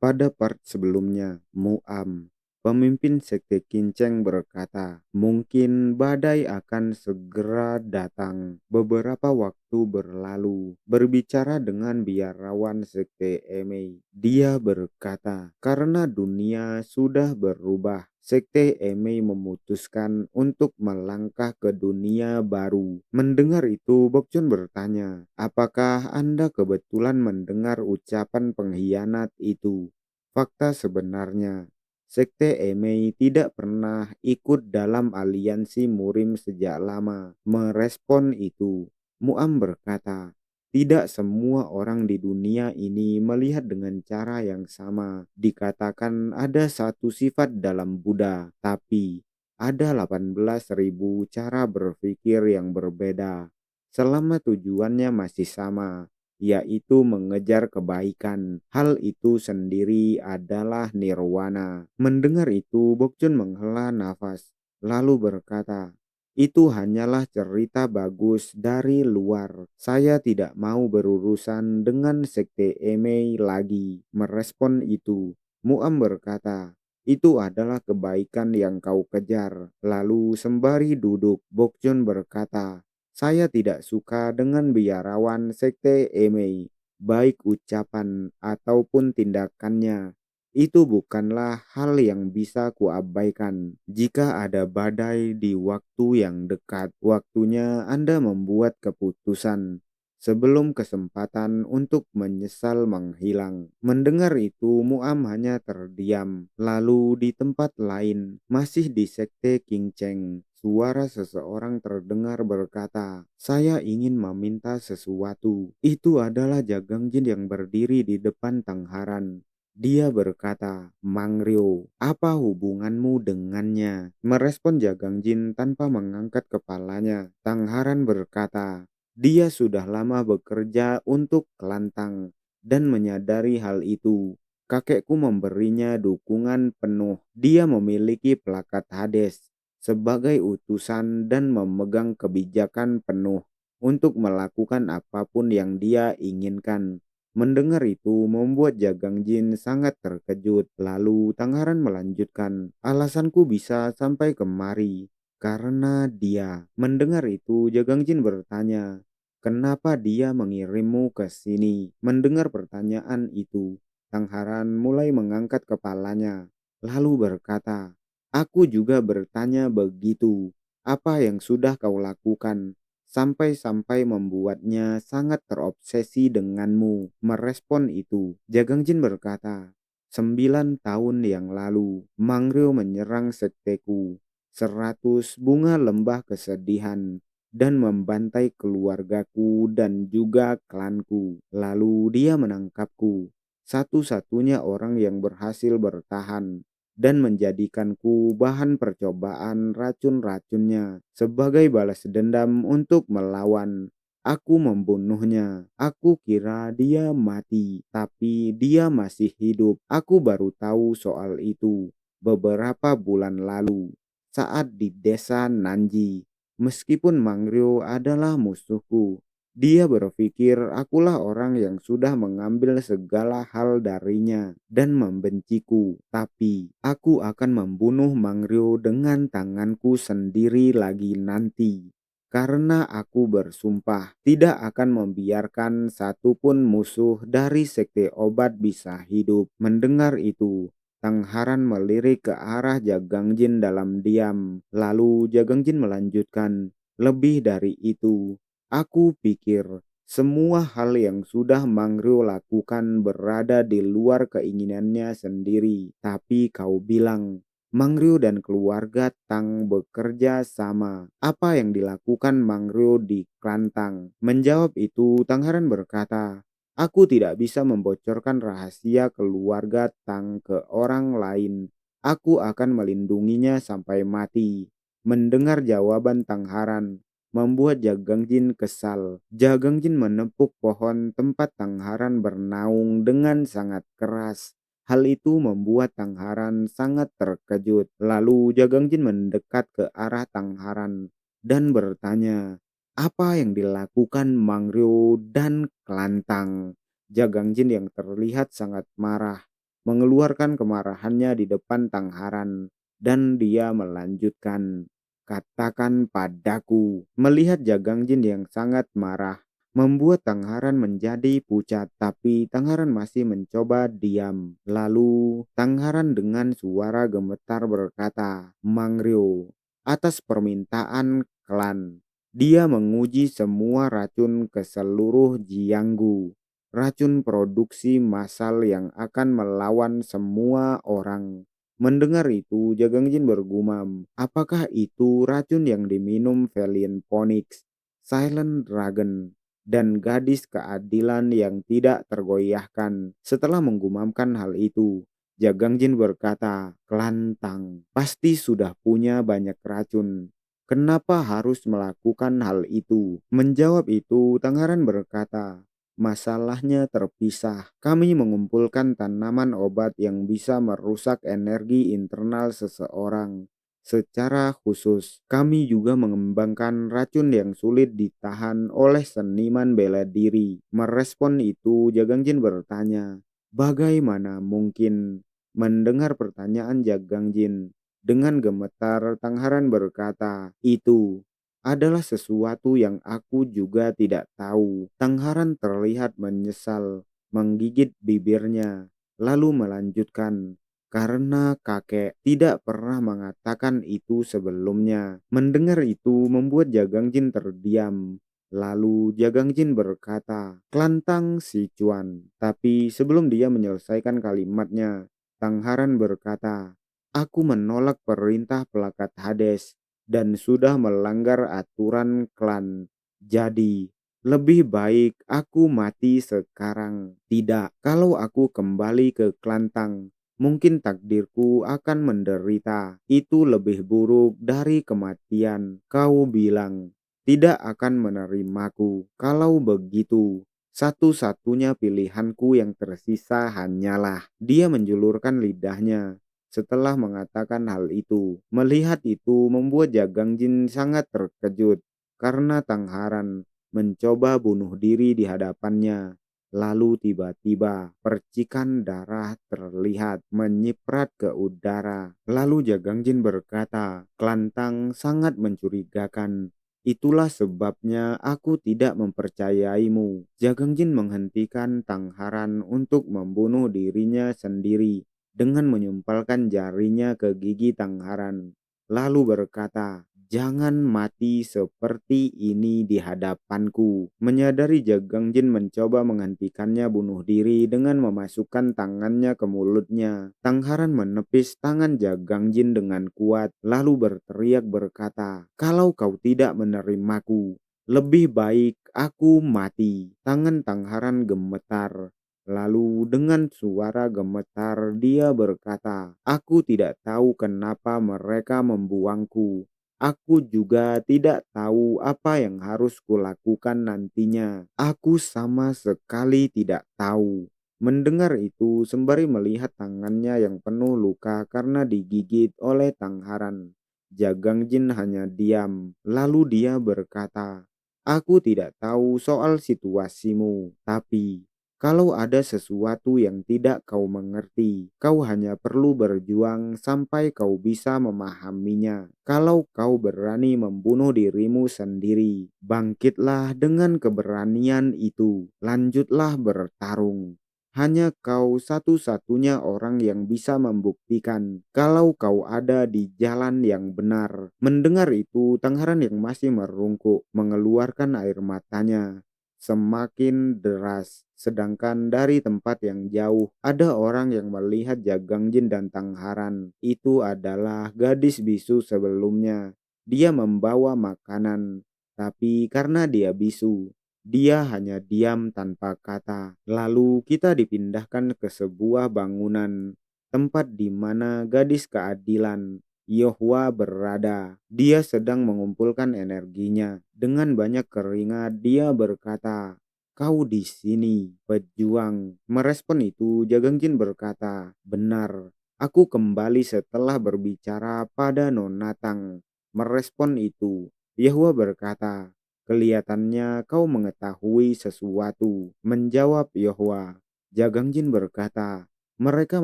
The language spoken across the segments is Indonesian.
Pada part sebelumnya, Muam, pemimpin sekte Kinceng berkata, mungkin badai akan segera datang. Beberapa waktu berlalu, berbicara dengan biarawan sekte Emei. Dia berkata, karena dunia sudah berubah, sekte Emei memutuskan untuk melangkah ke dunia baru. Mendengar itu, Bokchun bertanya, apakah Anda kebetulan mendengar ucapan pengkhianat itu? Fakta sebenarnya, sekte Emei tidak pernah ikut dalam aliansi Murim sejak lama. Merespon itu, Muam berkata, tidak semua orang di dunia ini melihat dengan cara yang sama. Dikatakan ada satu sifat dalam Buddha, tapi ada 18.000 cara berpikir yang berbeda. Selama tujuannya masih sama, yaitu mengejar kebaikan. Hal itu sendiri adalah nirwana. Mendengar itu, Bokchun menghela nafas, lalu berkata, itu hanyalah cerita bagus dari luar. Saya tidak mau berurusan dengan sekte Emei lagi. Merespon itu, Muam berkata, itu adalah kebaikan yang kau kejar. Lalu sembari duduk, Bokchun berkata, saya tidak suka dengan biarawan sekte Emei, baik ucapan ataupun tindakannya. Itu bukanlah hal yang bisa kuabaikan. Jika ada badai di waktu yang dekat, waktunya Anda membuat keputusan sebelum kesempatan untuk menyesal menghilang. Mendengar itu, Muam hanya terdiam. Lalu di tempat lain, masih di sekte Kinceng, suara seseorang terdengar berkata, saya ingin meminta sesuatu. Itu adalah Jagangjin yang berdiri di depan Tangharan. Dia berkata, Mangrio, apa hubunganmu dengannya? Merespon Jagangjin tanpa mengangkat kepalanya. Tangharan berkata, dia sudah lama bekerja untuk Kelantang dan menyadari hal itu. Kakekku memberinya dukungan penuh. Dia memiliki plakat Hades sebagai utusan dan memegang kebijakan penuh untuk melakukan apapun yang dia inginkan. Mendengar itu membuat Jagangjin sangat terkejut. Lalu Tangharan melanjutkan, alasanku bisa sampai kemari karena dia. Mendengar itu Jagangjin bertanya, kenapa dia mengirimmu ke sini? Mendengar pertanyaan itu, Tangharan mulai mengangkat kepalanya, lalu berkata, aku juga bertanya begitu. Apa yang sudah kau lakukan? Sampai-sampai membuatnya sangat terobsesi denganmu. Merespon itu, Jagangjin berkata, 9 tahun yang lalu, Mangrio menyerang sekteku. 100 bunga lembah kesedihan dan membantai keluargaku dan juga klanku. Lalu dia menangkapku, satu-satunya orang yang berhasil bertahan dan menjadikanku bahan percobaan racun-racunnya. Sebagai balas dendam untuk melawan, aku membunuhnya. Aku kira dia mati, tapi dia masih hidup. Aku baru tahu soal itu beberapa bulan lalu saat di desa Nanji. Meskipun Mangrio adalah musuhku, dia berpikir akulah orang yang sudah mengambil segala hal darinya dan membenciku. Tapi aku akan membunuh Mangrio dengan tanganku sendiri lagi nanti. Karena aku bersumpah tidak akan membiarkan satupun musuh dari sekte obat bisa hidup. Mendengar itu, Tangharan melirik ke arah Jagangjin dalam diam. Lalu Jagangjin melanjutkan, lebih dari itu, aku pikir semua hal yang sudah Mangrio lakukan berada di luar keinginannya sendiri. Tapi kau bilang, Mangrio dan keluarga Tang bekerja sama. Apa yang dilakukan Mangrio di Klantang? Menjawab itu, Tangharan berkata, aku tidak bisa membocorkan rahasia keluarga Tang ke orang lain. Aku akan melindunginya sampai mati. Mendengar jawaban Tangharan membuat Jagangjin kesal. Jagangjin menepuk pohon tempat Tangharan bernaung dengan sangat keras. Hal itu membuat Tangharan sangat terkejut. Lalu Jagangjin mendekat ke arah Tangharan dan bertanya, apa yang dilakukan Mangrio dan Kelantang? Jagangjin yang terlihat sangat marah mengeluarkan kemarahannya di depan Tangharan, dan dia melanjutkan, "Katakan padaku." Melihat Jagangjin yang sangat marah, membuat Tangharan menjadi pucat, tapi Tangharan masih mencoba diam. Lalu Tangharan dengan suara gemetar berkata, "Mangrio, atas permintaan klan, dia menguji semua racun ke seluruh Jianggu. Racun produksi massal yang akan melawan semua orang." Mendengar itu, Jagangjin bergumam, apakah itu racun yang diminum Valiant Phoenix, Silent Dragon, dan gadis keadilan yang tidak tergoyahkan? Setelah menggumamkan hal itu, Jagangjin berkata, "Kelantang pasti sudah punya banyak racun. Kenapa harus melakukan hal itu?" Menjawab itu, Tangharan berkata, "Masalahnya terpisah. Kami mengumpulkan tanaman obat yang bisa merusak energi internal seseorang. Secara khusus, kami juga mengembangkan racun yang sulit ditahan oleh seniman bela diri." Merespon itu, Jagangjin bertanya, "Bagaimana mungkin?" Mendengar pertanyaan Jagangjin, dengan gemetar Tangharan berkata, "Itu adalah sesuatu yang aku juga tidak tahu." Tangharan terlihat menyesal, menggigit bibirnya, lalu melanjutkan, "Karena kakek tidak pernah mengatakan itu sebelumnya." Mendengar itu membuat Jagangjin terdiam. Lalu Jagangjin berkata, "Kelantang Sichuan." Tapi sebelum dia menyelesaikan kalimatnya, Tangharan berkata, "Aku menolak perintah pelakat Hades dan sudah melanggar aturan klan. Jadi, lebih baik aku mati sekarang. Tidak, kalau aku kembali ke Klantang, mungkin takdirku akan menderita. Itu lebih buruk dari kematian." Kau bilang tidak akan menerimaku. Kalau begitu, satu-satunya pilihanku yang tersisa hanyalah. Dia menjulurkan lidahnya setelah mengatakan hal itu. Melihat itu membuat Jagangjin sangat terkejut karena Tangharan mencoba bunuh diri di hadapannya. Lalu tiba-tiba percikan darah terlihat menyiprat ke udara. Lalu Jagangjin berkata, "Kelantang sangat mencurigakan. Itulah sebabnya aku tidak mempercayaimu." Jagangjin menghentikan Tangharan untuk membunuh dirinya sendiri dengan menyumpalkan jarinya ke gigi Tangharan, lalu berkata, "Jangan mati seperti ini di hadapanku." Menyadari Jagangjin mencoba menghentikannya bunuh diri dengan memasukkan tangannya ke mulutnya, Tangharan menepis tangan Jagangjin dengan kuat, lalu berteriak berkata, "Kalau kau tidak menerimaku, lebih baik aku mati." Tangan Tangharan gemetar. Lalu dengan suara gemetar dia berkata, "Aku tidak tahu kenapa mereka membuangku. Aku juga tidak tahu apa yang harus kulakukan nantinya. Aku sama sekali tidak tahu." Mendengar itu, sembari melihat tangannya yang penuh luka karena digigit oleh Tangharan, Jagangjin hanya diam. Lalu dia berkata, "Aku tidak tahu soal situasimu, tapi kalau ada sesuatu yang tidak kau mengerti, kau hanya perlu berjuang sampai kau bisa memahaminya. Kalau kau berani membunuh dirimu sendiri, bangkitlah dengan keberanian itu. Lanjutlah bertarung. Hanya kau satu-satunya orang yang bisa membuktikan kalau kau ada di jalan yang benar." Mendengar itu, Tangharan yang masih merungkuk mengeluarkan air matanya semakin deras. Sedangkan dari tempat yang jauh, ada orang yang melihat Jagangjin dan Tangharan. Itu adalah gadis bisu sebelumnya. Dia membawa makanan, tapi karena dia bisu, dia hanya diam tanpa kata. Lalu kita dipindahkan ke sebuah bangunan, tempat di mana gadis keadilan Yohwa berada. Dia sedang mengumpulkan energinya. Dengan banyak keringat, dia berkata, "Kau di sini, pejuang." Merespon itu, Jagangjin berkata, "Benar, aku kembali setelah berbicara pada Nonatang." Merespon itu, Yahwa berkata, "Kelihatannya kau mengetahui sesuatu." Menjawab Yahwa, Jagangjin berkata, Mereka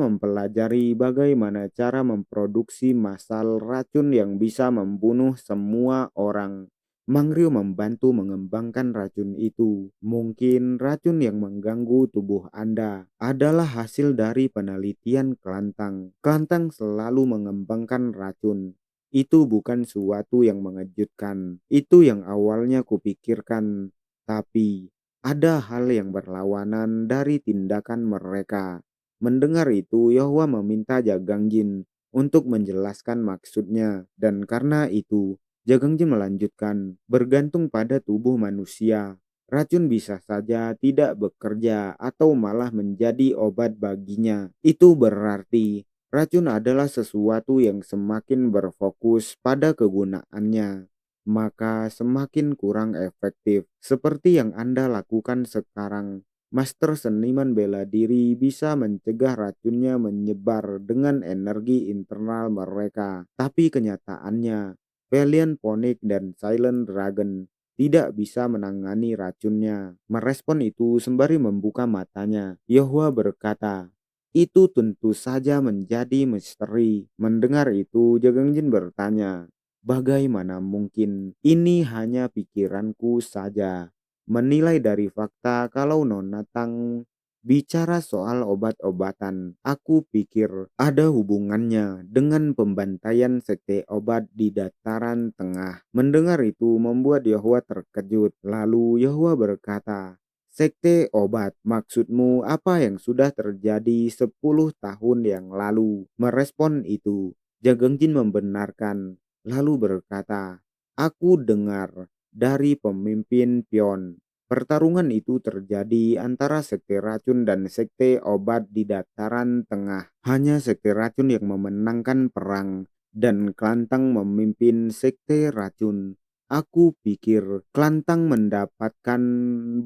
mempelajari bagaimana cara memproduksi masal racun yang bisa membunuh semua orang. Mangryo membantu mengembangkan racun itu. Mungkin racun yang mengganggu tubuh Anda adalah hasil dari penelitian kelantang. Kelantang selalu mengembangkan racun. Itu bukan suatu yang mengejutkan. Itu yang awalnya kupikirkan. Tapi ada hal yang berlawanan dari tindakan mereka. Mendengar itu, Yahwa meminta Jagangjin untuk menjelaskan maksudnya, dan karena itu, Jagangjin melanjutkan, bergantung pada tubuh manusia. Racun bisa saja tidak bekerja atau malah menjadi obat baginya. Itu berarti racun adalah sesuatu yang semakin berfokus pada kegunaannya, maka semakin kurang efektif. Seperti yang Anda lakukan sekarang, master seniman bela diri bisa mencegah racunnya menyebar dengan energi internal mereka. Tapi kenyataannya, Valiant Phoenix dan Silent Dragon tidak bisa menangani racunnya. Merespon itu sembari membuka matanya. Yahwa berkata, itu tentu saja menjadi misteri. Mendengar itu, Jagangjin bertanya, bagaimana mungkin ini hanya pikiranku saja? Menilai dari fakta kalau Nona Tang bicara soal obat-obatan, aku pikir ada hubungannya dengan pembantaian sekte obat di dataran tengah. Mendengar itu membuat Yahwa terkejut. Lalu Yahwa berkata, sekte obat, maksudmu apa yang sudah terjadi 10 tahun yang lalu? Merespon itu, Jagangjin membenarkan, lalu berkata, aku dengar dari pemimpin pion. Pertarungan itu terjadi antara sekte racun dan sekte obat di dataran tengah. Hanya sekte racun yang memenangkan perang dan Klantang memimpin sekte racun. Aku pikir Klantang mendapatkan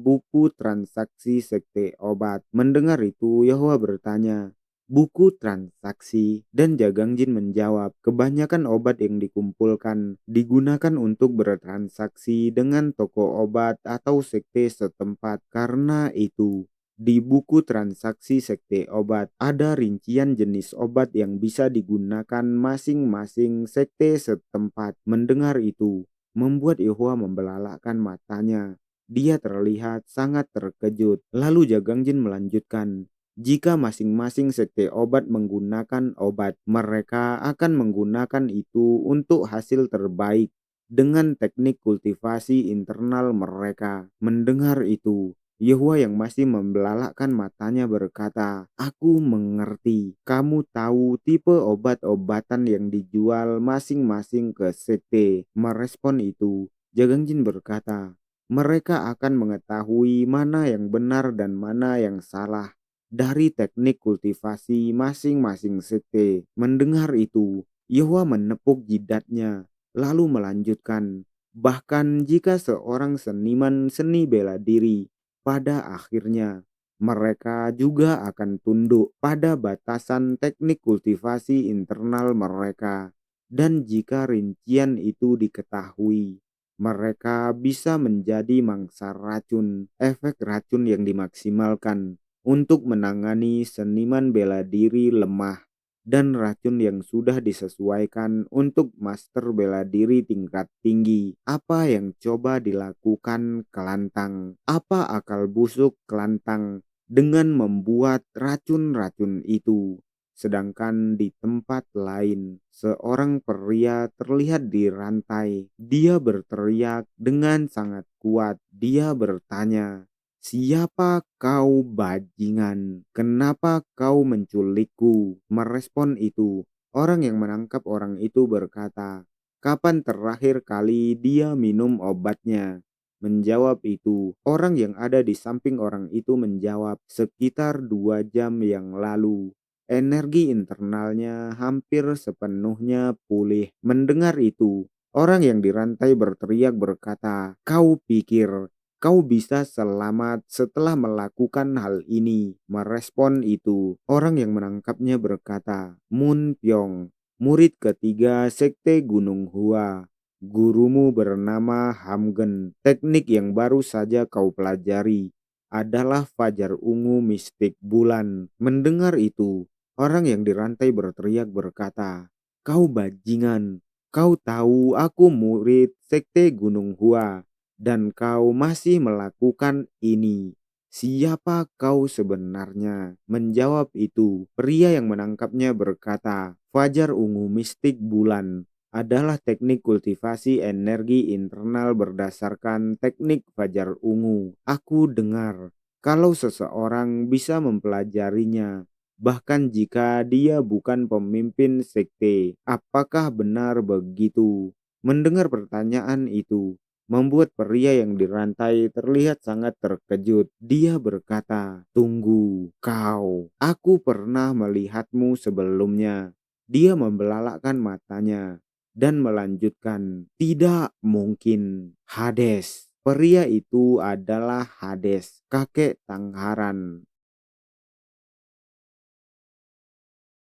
buku transaksi sekte obat. Mendengar itu, Yahwa bertanya, buku transaksi, dan Jagangjin menjawab, kebanyakan obat yang dikumpulkan digunakan untuk bertransaksi dengan toko obat atau sekte setempat. Karena itu, di buku transaksi sekte obat ada rincian jenis obat yang bisa digunakan masing-masing sekte setempat. Mendengar itu, membuat Yahwa membelalakkan matanya. Dia terlihat sangat terkejut. Lalu Jagangjin melanjutkan, jika masing-masing sekte obat menggunakan obat, mereka akan menggunakan itu untuk hasil terbaik dengan teknik kultivasi internal mereka. Mendengar itu, Yehua yang masih membelalakkan matanya berkata, aku mengerti. Kamu tahu tipe obat-obatan yang dijual masing-masing ke sekte. Merespon itu, Jagangjin berkata, mereka akan mengetahui mana yang benar dan mana yang salah dari teknik kultivasi masing-masing sekte. Mendengar itu, Yehua menepuk jidatnya, lalu melanjutkan, bahkan jika seorang seniman seni bela diri, pada akhirnya mereka juga akan tunduk pada batasan teknik kultivasi internal mereka. Dan jika rincian itu diketahui, mereka bisa menjadi mangsa racun. Efek racun yang dimaksimalkan untuk menangani seniman bela diri lemah dan racun yang sudah disesuaikan untuk master bela diri tingkat tinggi. Apa yang coba dilakukan Kelantang? Apa akal busuk Kelantang dengan membuat racun-racun itu? Sedangkan di tempat lain, seorang pria terlihat dirantai. Dia berteriak dengan sangat kuat. Dia bertanya, siapa kau bajingan? Kenapa kau menculikku? Merespon itu, orang yang menangkap orang itu berkata, kapan terakhir kali dia minum obatnya? Menjawab itu, orang yang ada di samping orang itu menjawab, sekitar 2 jam yang lalu. Energi internalnya hampir sepenuhnya pulih. Mendengar itu, orang yang dirantai berteriak berkata, kau pikir kau bisa selamat setelah melakukan hal ini? Merespon itu, orang yang menangkapnya berkata, Mun Pyong, murid ketiga sekte Gunung Hua. Gurumu bernama Hamgen. Teknik yang baru saja kau pelajari. adalah fajar ungu mistik bulan. Mendengar itu, orang yang dirantai berteriak berkata, "Kau bajingan, kau tahu aku murid sekte Gunung Hua dan kau masih melakukan ini. Siapa kau sebenarnya?" Menjawab itu, pria yang menangkapnya berkata, "Fajar ungu mistik bulan adalah teknik kultivasi energi internal berdasarkan teknik fajar ungu. Aku dengar kalau seseorang bisa mempelajarinya, bahkan jika dia bukan pemimpin sekte. Apakah benar begitu?" Mendengar pertanyaan itu membuat pria yang dirantai terlihat sangat terkejut. Dia berkata, "Tunggu, kau. Aku pernah melihatmu sebelumnya." Dia membelalakkan matanya dan melanjutkan, "Tidak mungkin. Hades." Pria itu adalah Hades, kakek Tangharan.